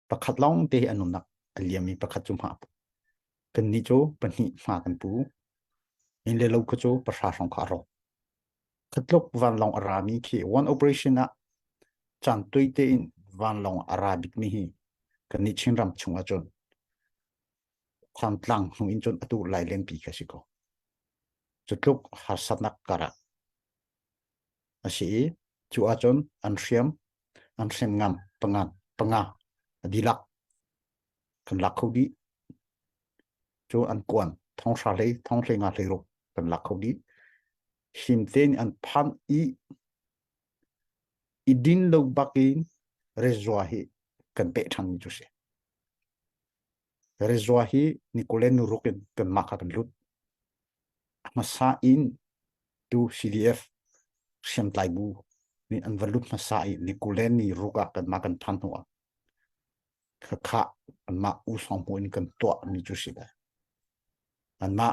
ประคัดล่องเตะอนุนักเลียมีประคัดจุมหากันนิโจปัญหิมากันปูอินเลลูกโจประชาชนคารอคัดลกวันลองอารามีคีวันโอเปอเรชั่นอะจันตุยเตอินวันลองอาราบิกมีฮีกันนิชินรำชงอาจนความตลังหงอินจนอตุไลเลนปีกสิโกจุดลุกหาสัตนักการะอาศัยจูอาจนอันเชียมงามปังงาดีลักกันลักเขาดีจูอันกวนท้องชาเลยท้องเลยงาเลยรุกันลักเขาดีชิมเตนอันพันอีดินลูกบักินเรจวาฮีกันเปะทันนี่จุเสเรจวาฮีนิโคเลนูรุกินกันมากันลุดมาซาอินดูCDFเชียมไตบูนี่อันวันลุดมาซาอินนิโคเลนี่รุกกันมากันพันหัวข้าอันมาอุสองหัวนี่กันตัวนี่จุเสอันมา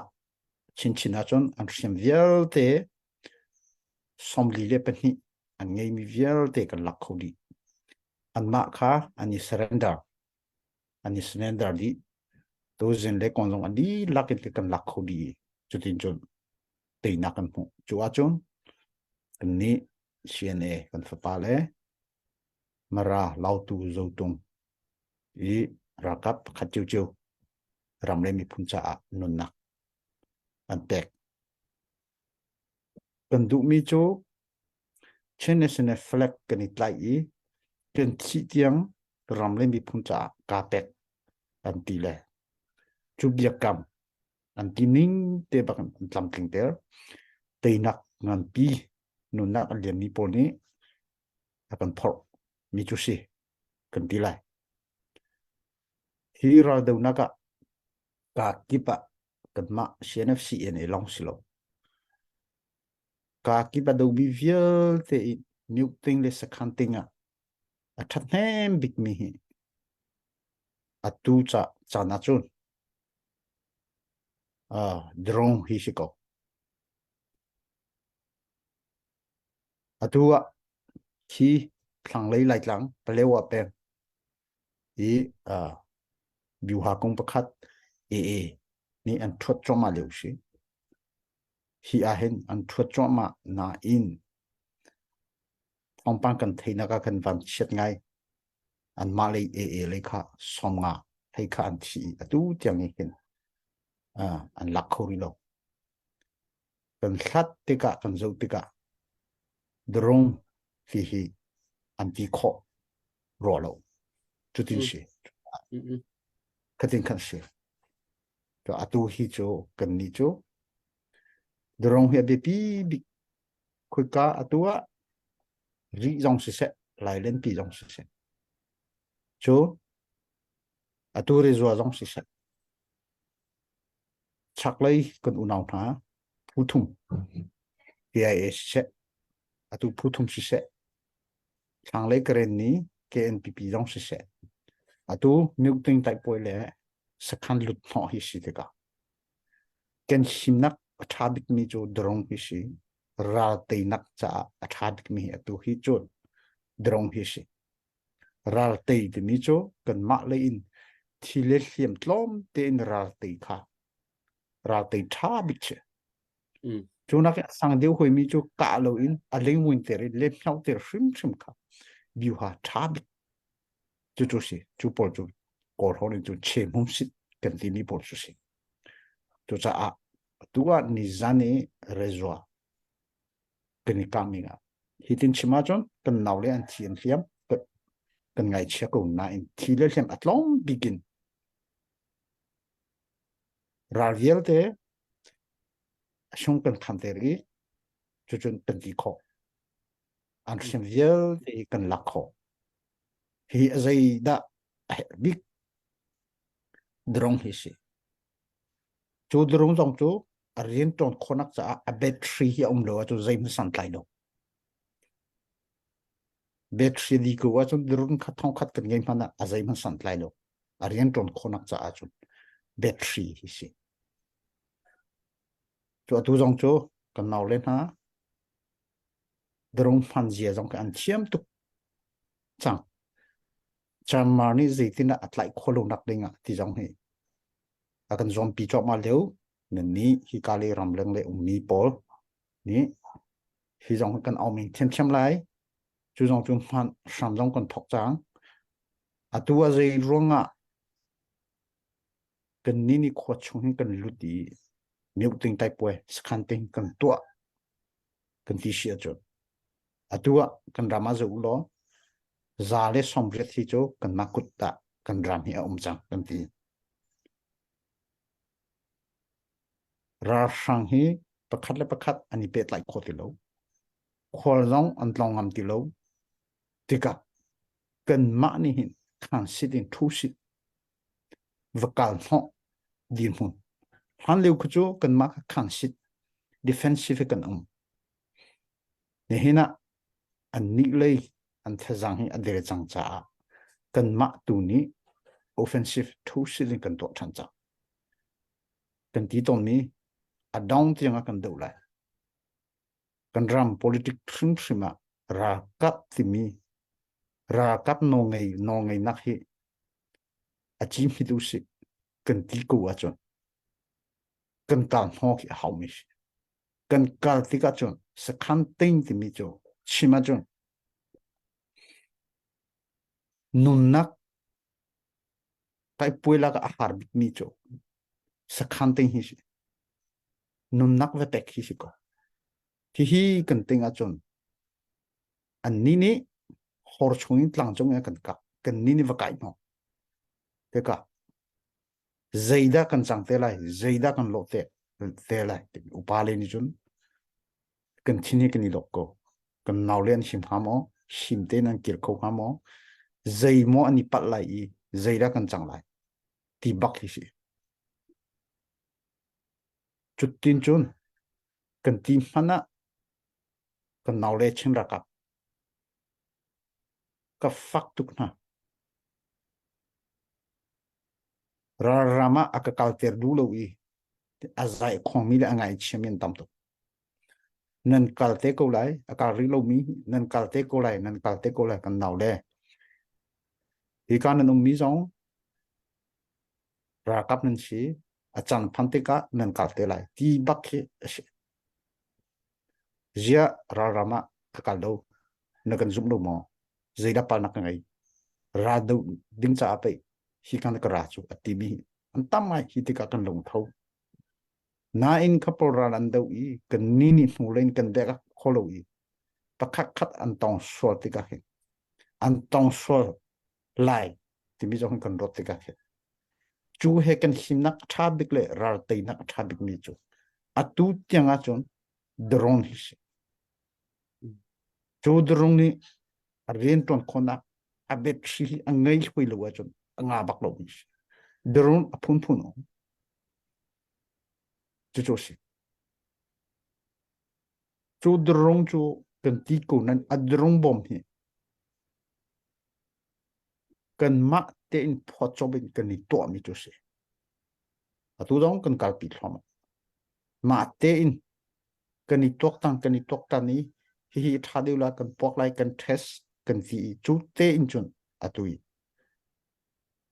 ชินอาจนอันเชียมเวลเตสมลีเลเป็นนี่อันไงมีเวลเตกันลักเขาดีอันมาค่ะอันนี้ surrender อันนี้ surrender ดีตัวเจนเล็กคนลงอันนี้ลักกันลักเขาดีจุดที่จนตีนักกันหูจัวจนอันนี้ CNA กันฝาเลยมาราเล่าตูโจตงอีรักขัดจิวรำเลยมีพุนจ่านุนนักอันแตกกันดูมีโจเช่นในเส้นเฟล็กกันอีกหลายกันที่เตียงรำเลยมีพุนจ่ากาเปกอันตีเลยจุบยากรรมอันที่นิ่งเตะบักอันลำกิงเตอร์ตีนักงานปีนุนนักอันเรียนมีปนี้akan por mi cusi kan tilai hira do naga ka kipa kan ma CNFC ene long silo ka kipa do bi vial te new thing le sakantinga athat nem big mi hi atu cha na chun drone hi siko atua khi thằng lấy lại lắng và leo up em ý biểu hạ công bậc khát ni ăn thuốc cho mà liều xí khi hen ăn thuốc cho mà na in phong ban cần thấy nó cần van chết ngay ăn mà lấy lấy khá xong ngà hay khá ăn chỉ tu tiếng này hen ăn lạc khâu đi đâu cần sát tất cả cần dâu tất cả drone hi anti kho rolo chu tin shi ka tin kan shi to atu hi cho kan ni cho drong he be pi khoi ka atua ri jong se lai len pi jong se cho atu re zo jong se chak lai kan unau tha puthum PIS se atu puthum se thang lấy cái này KNPP trong sự sẽ atu nếu tin tại bồi lẽ sẽ khăn lụt họ hi sĩ thế cả ken sim nak athabik mi cho drong hi sĩ ra tây nak cha athabik mi atu hi cho drong hi sĩ ra tây thì mi cho cần mạ lấy in thì lấy hiểm lom tên ra tây kha ra tây thabik chứ cho nó cái sang điều hồi mi cho cả lâu in aleng winter lên nhau ter sim kha biểu hạ tháp chú sĩ chú bỏ chú cổ hồ nên chú chế mông xịt cần tin đi bỏ chú sĩ chú cha tua nizane rezwa cần cam mình hitin chima chon cần nào lên thiên hiểm cần ngày chia cùng na in thì lên hiểm at long begin raviel te xong cần khăn te ri chú chun cần đi khó an xem viel thì cần lạc khó hi dây đã big drone hi si chú drone dòng chú riêng trong khonak cha battery hi lo chú dây san lại đâu battery đi qua chú drone khát thong khát cần game hana dây san lại đâu riêng trong khonak cha chú battery hi si chú dòng chú cần nào lên ha drone fan dìa dòng cái ăn chiếm tục chẳng chamar ni zaitina atlai kholo nak dinga ti jong hi akan zombie chop ma leu ni hi kali ramleng le mi pol ni hi jong kan au min them them lai chu jong chu man sam jong kon thok chang atua zai ronga kan ni kho chung hi kan luti miu ting tai pwe skan ting kan tua kan ti sia cho atua kan rama zo lo zale somret hi cho kan makut ta kan ram hi chang kan ti ra sang hi pakhat le pakhat ani pet lai khoti lo khol jong an tlong am ti lo tika kan ma ni hin khan sitin thu sit vakal ho din hun han leu khu cho kan ma khan sit defensive kan ne hina an ni lei an thazang hi adere chang cha kan ma tu ni offensive thu sit kan to chan cha kan ti ton ni a down tianga kan do lai kan ram politic thrim thrima ra kap ti mi ra kap no ngai nak hi a chim hi tu si kan ti ko a chon kan kal ho ki hau mi kan kal ti ka chon sa khan ting ti mi cho chima chon nun nak tai puila ka ahar bit mi cho sa khan ting hi si nun nak ve tek hi si ko hi kan ting a chon an ni ni hor chung tlang chong ya kan ni va kai no te ka zaida kan chang te lai zaida kan lo te lai upale ni chun kan chini kan ni lo ko kan naw len sim hamo sim te nan kir ko hamo zai mo ani pat lai i zaida kan chang lai ti bak hi si chut tin chun kan ti mana kan naw le chim ra ka fak tuk na rama aka kalter du lo i azai khomi le angai chemin tam to nan kalte ko lai aka ri lo mi nan kalte ko lai kan naw le hi kan nan mi jong ra kap nan si achan phante ka nan kalte lai ti bak he zia rama ka kal do na kan zum lo mo zaida pal nak ngai ra do ding cha apai hi kan ka ra chu ati mi an tam mai hi ti ka kan long thau na in couple ran do i kan ni nu len kan de ka kholo i pakhat khat an tong so ti ka he an tong so lai ti mi jong kan rot ti ka he chu he kan him nak tha bik le rar te nak tha bik mi chu atu tianga chon drone hi chu drone ni ren ton khona a bet shi angai hui lo wa chon anga bak lo mi drone apun phun chu si chu drone chu kan ti ko nan a drone bom hi kan ma te in pho chobin kan ni to mi chu si atu dong kan kal pi thom ma te in kan ni tok tan ni hi thadeu la kan pok lai kan test kan fi chu te in chun atui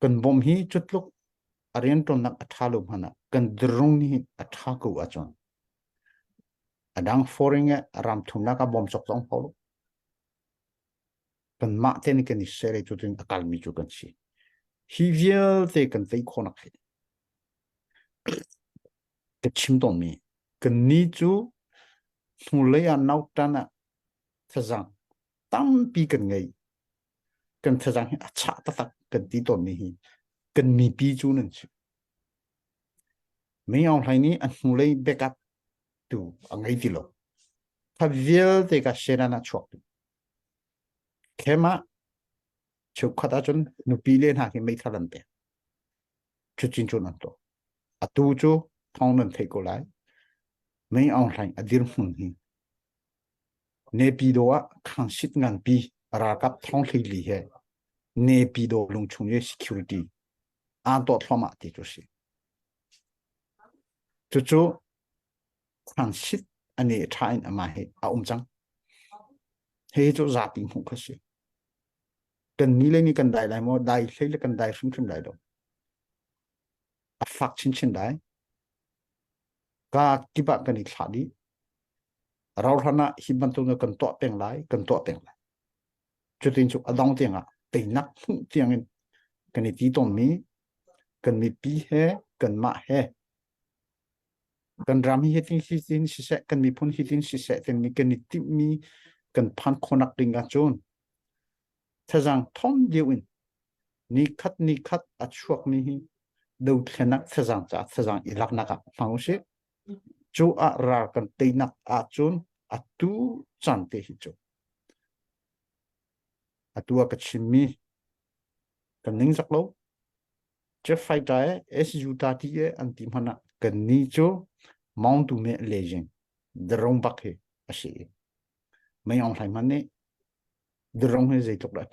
kan bom hi chutluk arian ton nak athalo hana kan drone ni atha ko achon adang foring ram thumna ka bom chok chong polo kan ma te ni kan ni sere chu tin akal mi chu kan si hi vial te kan te khonak he ke chim ton mi kan ni chu thule ya nau tana thazang tam pi kan ngai kan thazang acha ta tak kan ti ton ni hi kan mi pi chu nan chi mấy ông hay ní anh mua lấy backup từ ngay đi lo ta viết thì cái xe na chuột cái mà chụp khát chân nó bị lên hàng cái mấy thằng lần đấy chút chín chút nữa à tu chú thong lần thấy cô lại mấy ông hay à điểm mừng hi nè bị đó khang xịt ngàn bị ra cấp thong thấy lì hè nè bị đó lung chung ye security an toàn phong mã thì chú sĩ chú khang xịt anh ấy thay anh mà hệ à chăng hệ chú giả tình không có gì cần ní lên ní cần đại lại mà đại lấy là cần đại sung đại đâu à phát chín đại cả kí bạn cần đi thả đi rau hana hi ban tu cần tọa bèn lại cho tin chụp adong tiếng à tình nắc tiếng cần đi tí tông mi cần mi pi he cần mạ he cần ram hi tin si se cần mi phun hi tin si se ten mi cần đi tim mi cần phan khonak ding a chun thế rằng thom diu in ni khát a chuak mi hi đâu thế nak thế rằng ilak nak phang se chu a ra cần tây nak a chun a tu chan te hi chu a tu a ka chim mi cần ning sak lo che fai ta es ju ta ti e an ti mana cần ni chu mong tu me legend drong bak he a se mai ong hai man ne drong he zai tok da